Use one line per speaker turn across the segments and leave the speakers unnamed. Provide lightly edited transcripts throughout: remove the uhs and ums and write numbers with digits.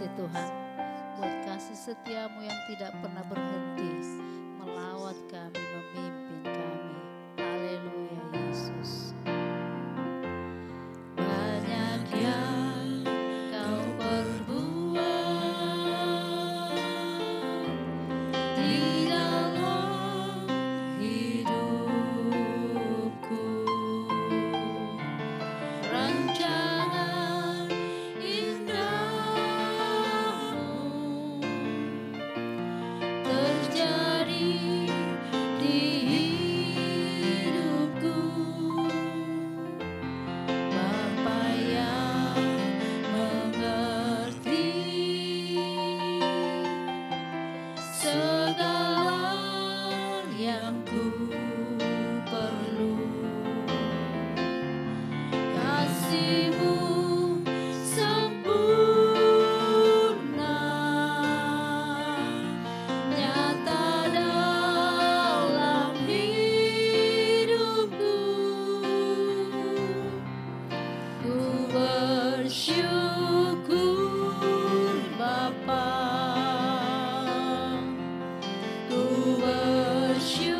kasih Tuhan, buat kasih setiamu yang tidak pernah berhenti melawat kami, memimpin kami. Haleluya Yesus. Banyak yang kau perbuat di dalam hidupku, rancangan indahmu terjadi di hidupku. Bapa yang mengerti segala yang ku perlu, kasih-Mu sempurna nyata dalam hidupku. Ku bersyukur Bapa, ku bersyukur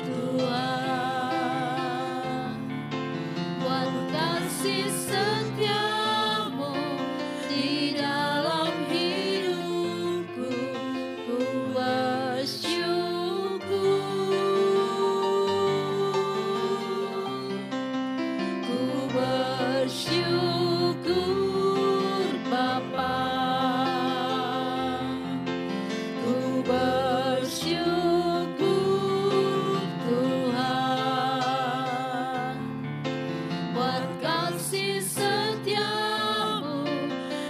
Tuhan, buat kasih setiamu di dalam hidupku. Ku bersyukur Bapa, ku bersyukur Tuhan, buat kasih setiamu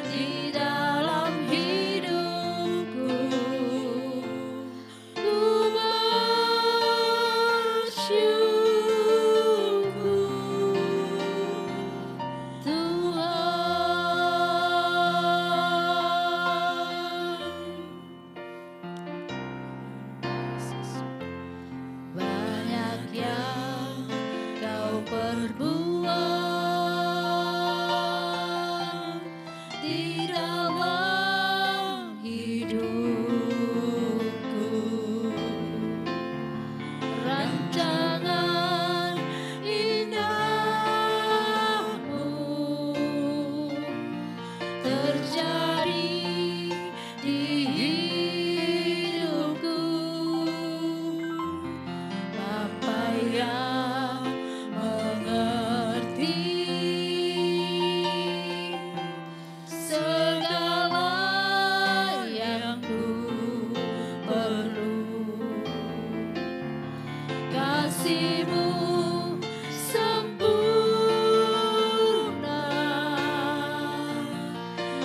di dalam hidupku. Ku bersyukur Tuhan. Banyak yang kau perbuat di dalam hidupku, rancangan indahmu terjadi di hidupku. Bapa yang mengerti segala yang ku perlu, kasih-Mu sempurna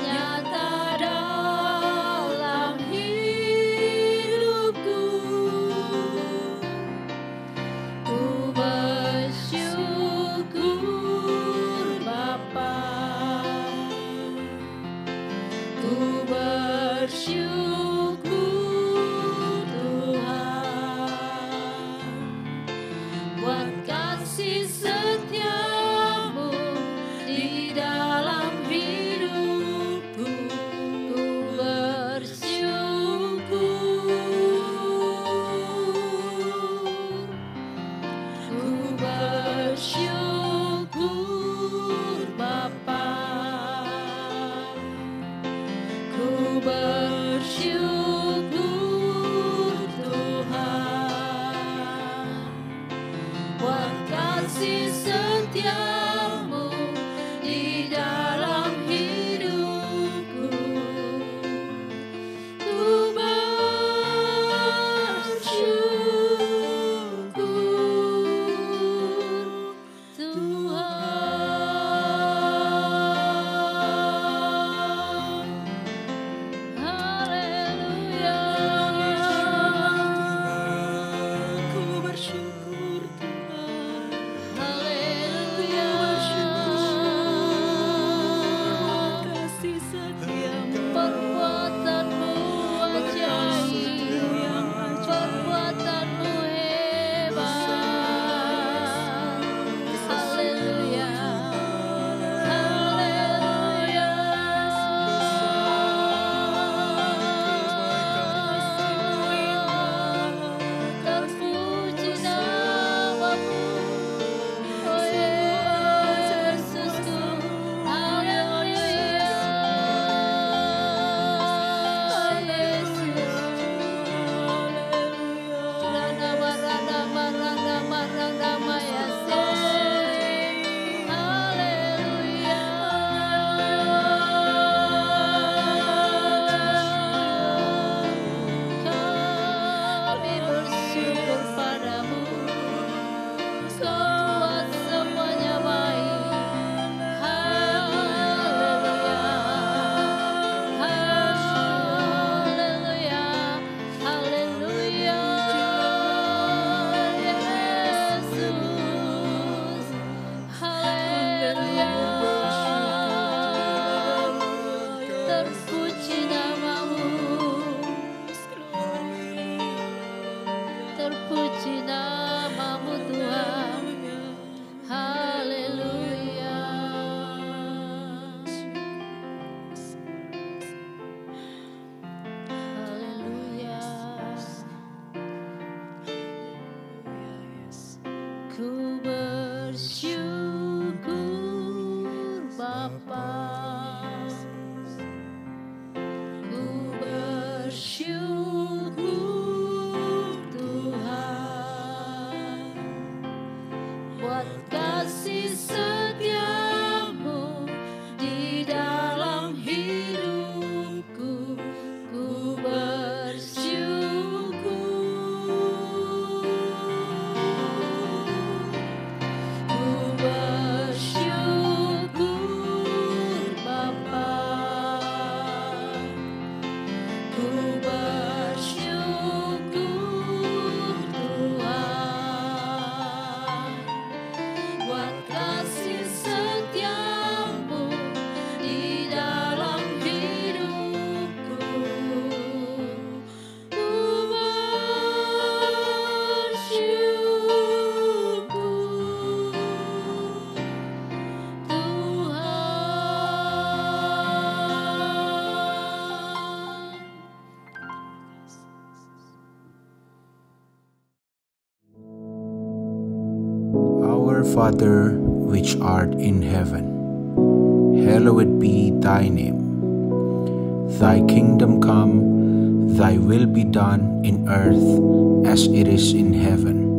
nyata dalam hidupku. Ku bersyukur Bapa, ku bersyukur Tuhan, buat kasih setiamu di dalam hidupku. Ku bersyukur Bapa, ku bersyukur Tuhan, buat kasih setiamu di dalam hidupku. Ku bersyukur Ku bersyukur Bapa, ku bersyukur Tuhan, buat kasih setiamu di dalam hidupku. Ku bersyukur, ku bersyukur Bapa, ku bersyukur Tuhan, buat kasih setiamu di dalam hidupku. Ku bersyukur Tuhan.
Our Father, which art in heaven, hallowed be thy name. Thy kingdom come, thy will be done in earth as it is in heaven.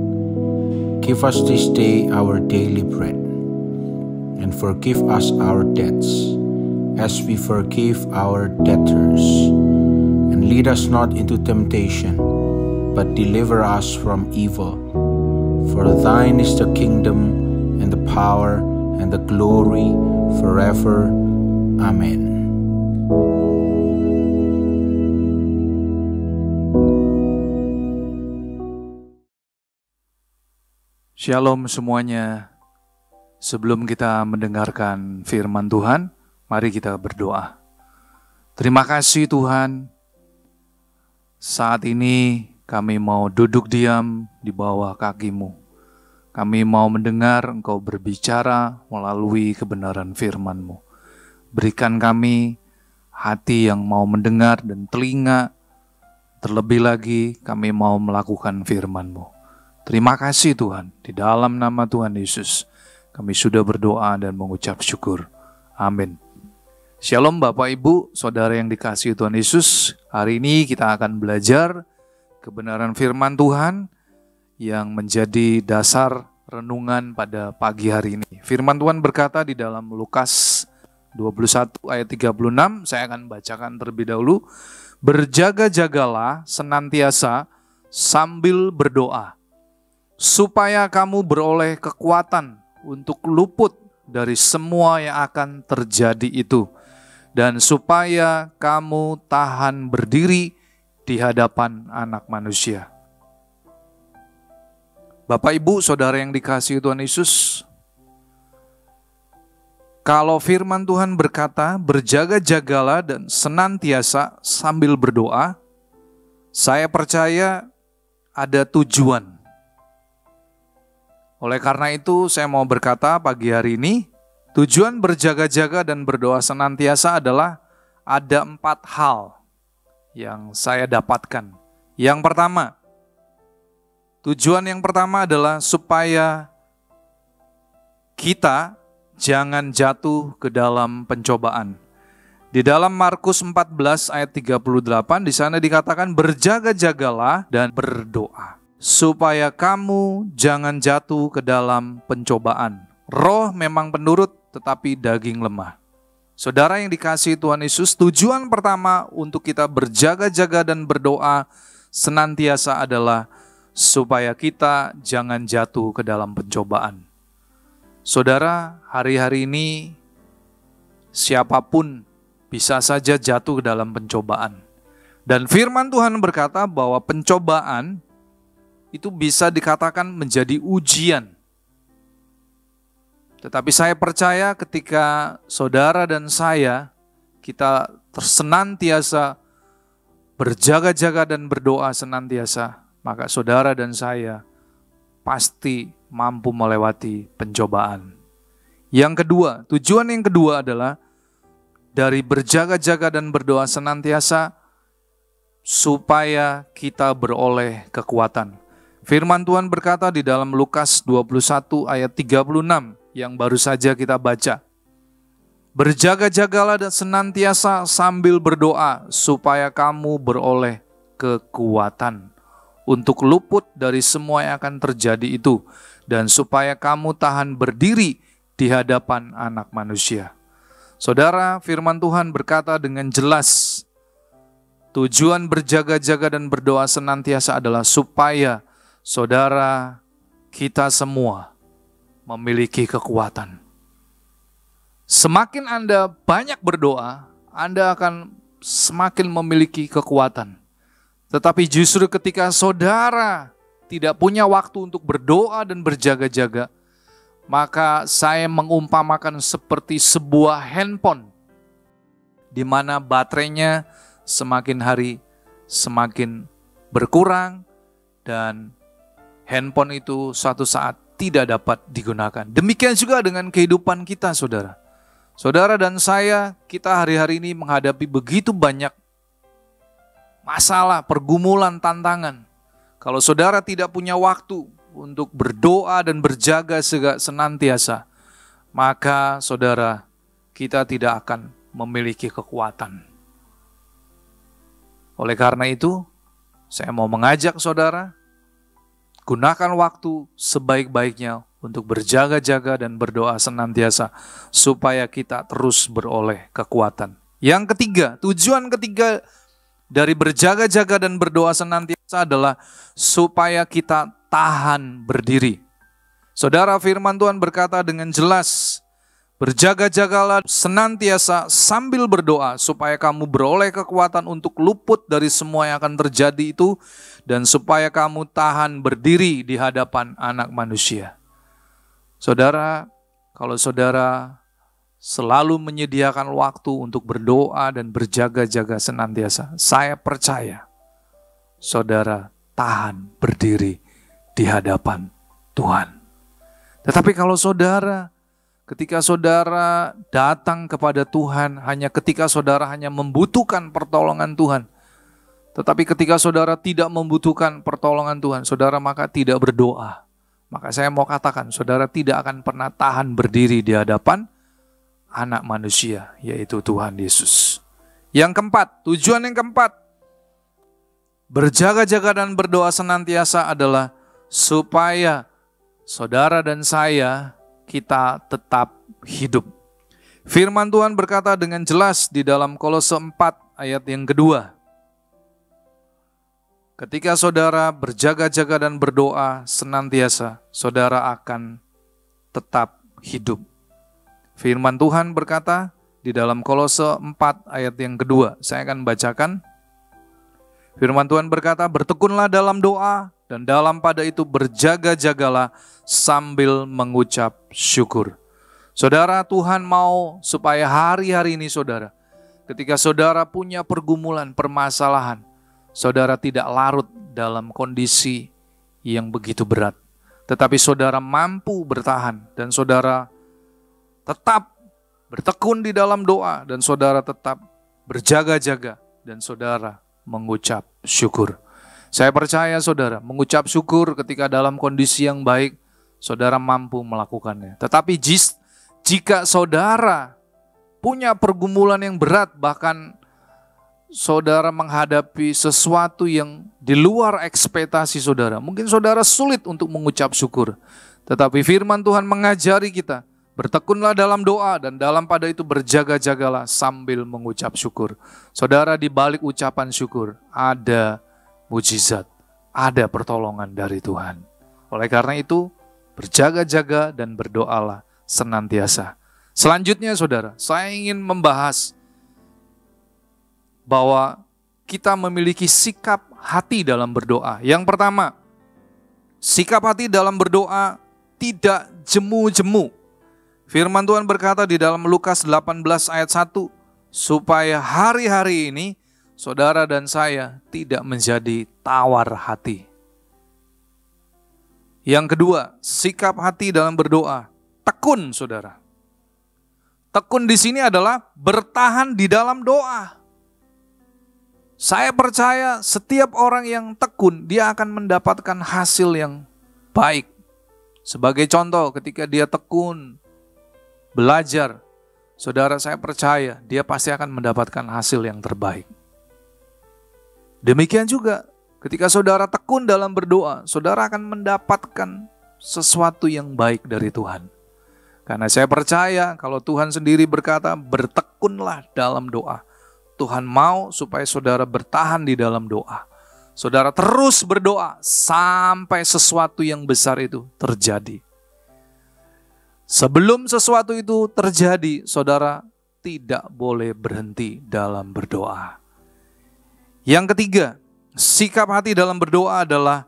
Give us this day our daily bread, and forgive us our debts, as we forgive our debtors. And lead us not into temptation, but deliver us from evil. For thine is the kingdom, and the power, and the glory, forever. Amen.
Shalom semuanya. Sebelum kita mendengarkan firman Tuhan, mari kita berdoa. Terima kasih Tuhan, saat ini kami mau duduk diam di bawah kaki-Mu. Kami mau mendengar Engkau berbicara melalui kebenaran firman-Mu. Berikan kami hati yang mau mendengar dan telinga. Terlebih lagi kami mau melakukan firman-Mu. Terima kasih Tuhan, di dalam nama Tuhan Yesus kami sudah berdoa dan mengucap syukur. Amin. Shalom Bapak Ibu, Saudara yang dikasihi Tuhan Yesus. Hari ini kita akan belajar kebenaran firman Tuhan yang menjadi dasar renungan pada pagi hari ini. Firman Tuhan berkata di dalam Lukas 21 ayat 36, saya akan bacakan terlebih dahulu. Berjaga-jagalah senantiasa sambil berdoa, supaya kamu beroleh kekuatan untuk luput dari semua yang akan terjadi itu, dan supaya kamu tahan berdiri di hadapan Anak Manusia. Bapak Ibu, Saudara yang dikasihi Tuhan Yesus, kalau firman Tuhan berkata berjaga-jagalah dan senantiasa sambil berdoa, saya percaya ada tujuan. Oleh karena itu saya mau berkata pagi hari ini, tujuan berjaga-jaga dan berdoa senantiasa adalah ada 4 hal yang saya dapatkan. Yang pertama, tujuan yang pertama adalah supaya kita jangan jatuh ke dalam pencobaan. Di dalam Markus 14 ayat 38 di sana dikatakan berjaga-jagalah dan berdoa, supaya kamu jangan jatuh ke dalam pencobaan. Roh memang penurut, tetapi daging lemah. Saudara yang dikasihi Tuhan Yesus, tujuan pertama untuk kita berjaga-jaga dan berdoa senantiasa adalah supaya kita jangan jatuh ke dalam pencobaan. Saudara, hari-hari ini siapapun bisa saja jatuh ke dalam pencobaan. Dan firman Tuhan berkata bahwa pencobaan itu bisa dikatakan menjadi ujian. Tetapi saya percaya ketika saudara dan saya, kita senantiasa berjaga-jaga dan berdoa senantiasa, maka saudara dan saya pasti mampu melewati pencobaan. Yang kedua, tujuan yang kedua adalah dari berjaga-jaga dan berdoa senantiasa supaya kita beroleh kekuatan. Firman Tuhan berkata di dalam Lukas 21 ayat 36 yang baru saja kita baca. Berjaga-jagalah dan senantiasa sambil berdoa supaya kamu beroleh kekuatan untuk luput dari semua yang akan terjadi itu dan supaya kamu tahan berdiri di hadapan Anak Manusia. Saudara, firman Tuhan berkata dengan jelas, tujuan berjaga-jaga dan berdoa senantiasa adalah supaya saudara, kita semua memiliki kekuatan. Semakin Anda banyak berdoa, Anda akan semakin memiliki kekuatan. Tetapi justru ketika saudara tidak punya waktu untuk berdoa dan berjaga-jaga, maka saya mengumpamakan seperti sebuah handphone, di mana baterainya semakin hari semakin berkurang, dan handphone itu suatu saat tidak dapat digunakan. Demikian juga dengan kehidupan kita, saudara. Saudara dan saya, kita hari-hari ini menghadapi begitu banyak masalah, pergumulan, tantangan. Kalau saudara tidak punya waktu untuk berdoa dan berjaga senantiasa, maka saudara, kita tidak akan memiliki kekuatan. Oleh karena itu, saya mau mengajak saudara, gunakan waktu sebaik-baiknya untuk berjaga-jaga dan berdoa senantiasa supaya kita terus beroleh kekuatan. Yang ketiga, tujuan ketiga dari berjaga-jaga dan berdoa senantiasa adalah supaya kita tahan berdiri. Saudara, firman Tuhan berkata dengan jelas, berjaga-jagalah senantiasa sambil berdoa supaya kamu beroleh kekuatan untuk luput dari semua yang akan terjadi itu dan supaya kamu tahan berdiri di hadapan Anak Manusia. Saudara, kalau saudara selalu menyediakan waktu untuk berdoa dan berjaga-jaga senantiasa, saya percaya saudara tahan berdiri di hadapan Tuhan. Tetapi kalau saudara, ketika saudara datang kepada Tuhan hanya ketika saudara hanya membutuhkan pertolongan Tuhan, tetapi ketika saudara tidak membutuhkan pertolongan Tuhan, saudara maka tidak berdoa, maka saya mau katakan saudara tidak akan pernah tahan berdiri di hadapan Anak Manusia, yaitu Tuhan Yesus. Yang keempat, tujuan yang keempat, berjaga-jaga dan berdoa senantiasa adalah supaya saudara dan saya kita tetap hidup. Firman Tuhan berkata dengan jelas di dalam Kolose 4 ayat yang kedua. Ketika saudara berjaga-jaga dan berdoa senantiasa, saudara akan tetap hidup. Firman Tuhan berkata di dalam Kolose 4 ayat yang kedua. Saya akan bacakan. Firman Tuhan berkata, bertekunlah dalam doa dan dalam pada itu berjaga-jagalah sambil mengucap syukur. Saudara, Tuhan mau supaya hari-hari ini saudara, ketika saudara punya pergumulan, permasalahan, saudara tidak larut dalam kondisi yang begitu berat. Tetapi saudara mampu bertahan dan saudara tetap bertekun di dalam doa dan saudara tetap berjaga-jaga dan saudara mengucap syukur. Saya percaya saudara, mengucap syukur ketika dalam kondisi yang baik, saudara mampu melakukannya. Tetapi jika saudara punya pergumulan yang berat, bahkan saudara menghadapi sesuatu yang di luar ekspektasi saudara, mungkin saudara sulit untuk mengucap syukur. Tetapi firman Tuhan mengajari kita, bertekunlah dalam doa dan dalam pada itu berjaga-jagalah sambil mengucap syukur. Saudara, di balik ucapan syukur ada mujizat, ada pertolongan dari Tuhan. Oleh karena itu, berjaga-jaga dan berdoalah senantiasa. Selanjutnya saudara, saya ingin membahas bahwa kita memiliki sikap hati dalam berdoa. Yang pertama, sikap hati dalam berdoa tidak jemu-jemu. Firman Tuhan berkata di dalam Lukas 18 ayat 1, supaya hari-hari ini saudara dan saya tidak menjadi tawar hati. Yang kedua, sikap hati dalam berdoa, tekun saudara. Tekun di sini adalah bertahan di dalam doa. Saya percaya setiap orang yang tekun, dia akan mendapatkan hasil yang baik. Sebagai contoh, ketika dia tekun, belajar, saudara, saya percaya dia pasti akan mendapatkan hasil yang terbaik. Demikian juga, ketika saudara tekun dalam berdoa, saudara akan mendapatkan sesuatu yang baik dari Tuhan. Karena saya percaya kalau Tuhan sendiri berkata, bertekunlah dalam doa. Tuhan mau supaya saudara bertahan di dalam doa. Saudara terus berdoa sampai sesuatu yang besar itu terjadi. Sebelum sesuatu itu terjadi, saudara tidak boleh berhenti dalam berdoa. Yang ketiga, sikap hati dalam berdoa adalah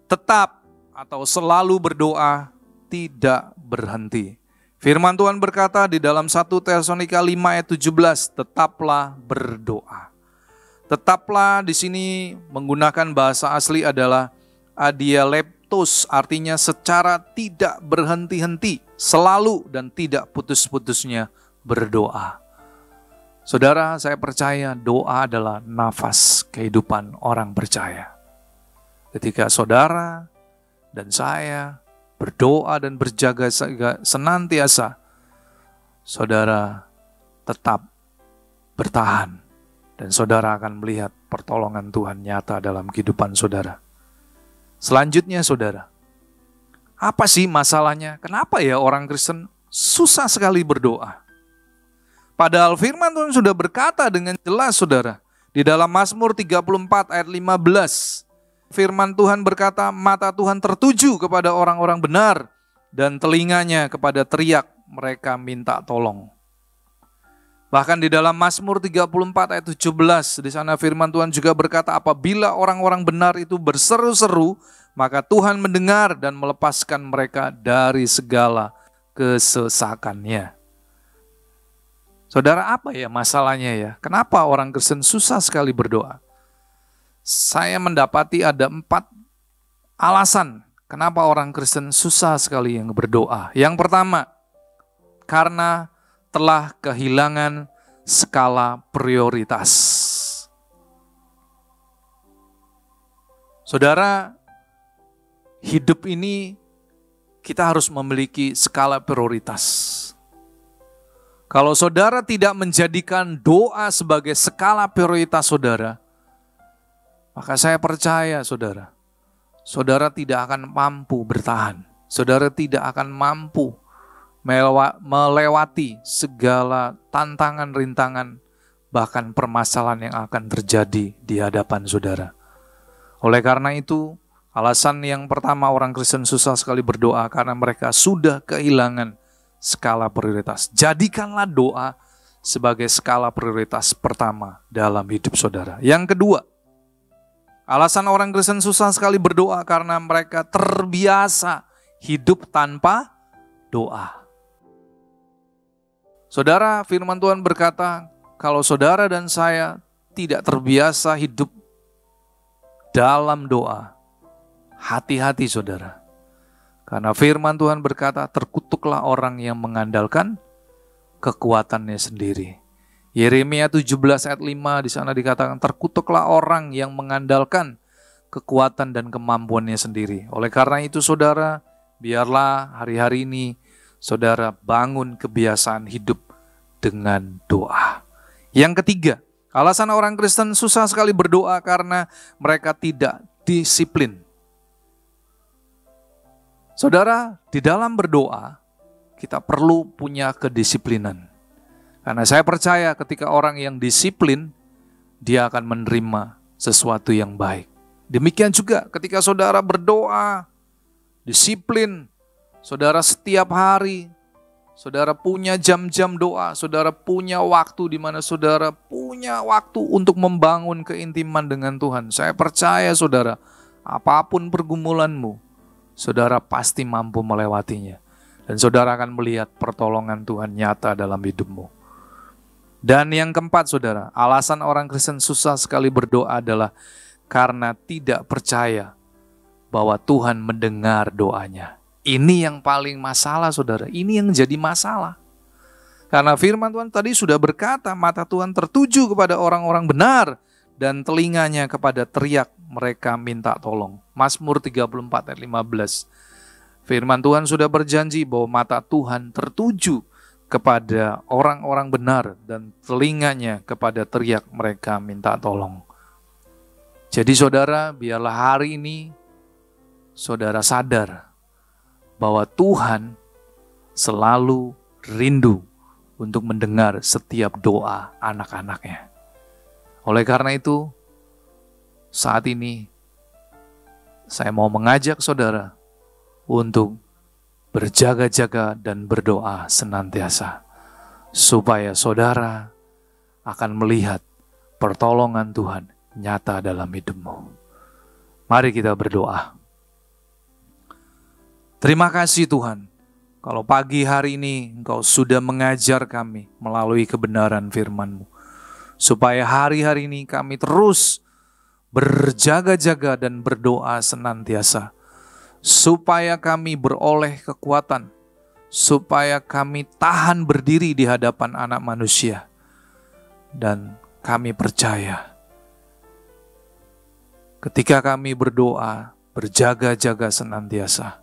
tetap atau selalu berdoa, tidak berhenti. Firman Tuhan berkata di dalam 1 Tesalonika 5 ayat 17, tetaplah berdoa. Tetaplah di sini menggunakan bahasa asli adalah adialeptos, artinya secara tidak berhenti-henti, selalu dan tidak putus-putusnya berdoa. Saudara, saya percaya doa adalah nafas kehidupan orang percaya. Ketika saudara dan saya berdoa dan berjaga senantiasa, saudara tetap bertahan dan saudara akan melihat pertolongan Tuhan nyata dalam kehidupan saudara. Selanjutnya saudara, apa sih masalahnya? Kenapa ya orang Kristen susah sekali berdoa? Padahal firman Tuhan sudah berkata dengan jelas saudara, di dalam Mazmur 34 ayat 15, firman Tuhan berkata, mata Tuhan tertuju kepada orang-orang benar dan telinganya kepada teriak mereka minta tolong. Bahkan di dalam Mazmur 34 ayat 17, di sana firman Tuhan juga berkata, apabila orang-orang benar itu berseru-seru, maka Tuhan mendengar dan melepaskan mereka dari segala kesesakannya. Saudara, apa ya masalahnya ya? Kenapa orang Kristen susah sekali berdoa? Saya mendapati ada 4 alasan kenapa orang Kristen susah sekali yang berdoa. Yang pertama, karena telah kehilangan skala prioritas. Saudara, hidup ini kita harus memiliki skala prioritas. Kalau saudara tidak menjadikan doa sebagai skala prioritas saudara, maka saya percaya saudara tidak akan mampu bertahan. Saudara tidak akan mampu melewati segala tantangan, rintangan, bahkan permasalahan yang akan terjadi di hadapan saudara. Oleh karena itu, alasan yang pertama orang Kristen susah sekali berdoa karena mereka sudah kehilangan skala prioritas. Jadikanlah doa sebagai skala prioritas pertama dalam hidup saudara. Yang kedua, alasan orang Kristen susah sekali berdoa karena mereka terbiasa hidup tanpa doa. Saudara, firman Tuhan berkata, kalau saudara dan saya tidak terbiasa hidup dalam doa, hati-hati saudara. Karena firman Tuhan berkata, terkutuklah orang yang mengandalkan kekuatannya sendiri. Yeremia 17 ayat 5 di sana dikatakan, terkutuklah orang yang mengandalkan kekuatan dan kemampuannya sendiri. Oleh karena itu saudara, biarlah hari-hari ini saudara bangun kebiasaan hidup dengan doa. Yang ketiga, alasan orang Kristen susah sekali berdoa karena mereka tidak disiplin. Saudara, di dalam berdoa kita perlu punya kedisiplinan. Karena saya percaya ketika orang yang disiplin, dia akan menerima sesuatu yang baik. Demikian juga ketika saudara berdoa, disiplin, saudara setiap hari, saudara punya jam-jam doa, saudara punya waktu di mana saudara punya waktu untuk membangun keintiman dengan Tuhan. Saya percaya saudara, apapun pergumulanmu, saudara pasti mampu melewatinya. Dan saudara akan melihat pertolongan Tuhan nyata dalam hidupmu. Dan yang keempat saudara, alasan orang Kristen susah sekali berdoa adalah karena tidak percaya bahwa Tuhan mendengar doanya. Ini yang paling masalah saudara, ini yang jadi masalah. Karena firman Tuhan tadi sudah berkata, mata Tuhan tertuju kepada orang-orang benar dan telinganya kepada teriak mereka minta tolong. Mazmur 34 ayat 15. Firman Tuhan sudah berjanji bahwa mata Tuhan tertuju kepada orang-orang benar dan telinganya kepada teriak mereka minta tolong. Jadi saudara, biarlah hari ini saudara sadar bahwa Tuhan selalu rindu untuk mendengar setiap doa anak-anaknya. Oleh karena itu, saat ini saya mau mengajak saudara untuk berjaga-jaga dan berdoa senantiasa, supaya saudara akan melihat pertolongan Tuhan nyata dalam hidupmu. Mari kita berdoa. Terima kasih Tuhan, kalau pagi hari ini Engkau sudah mengajar kami melalui kebenaran firman-Mu, supaya hari-hari ini kami terus berjaga-jaga dan berdoa senantiasa, supaya kami beroleh kekuatan, supaya kami tahan berdiri di hadapan anak manusia. Dan kami percaya, ketika kami berdoa, berjaga-jaga senantiasa,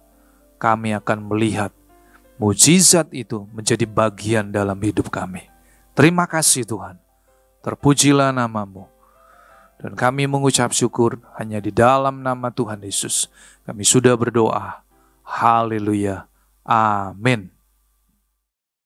kami akan melihat mujizat itu menjadi bagian dalam hidup kami. Terima kasih Tuhan, terpujilah nama-Mu. Dan kami mengucap syukur hanya di dalam nama Tuhan Yesus. Kami sudah berdoa. Haleluya. Amin.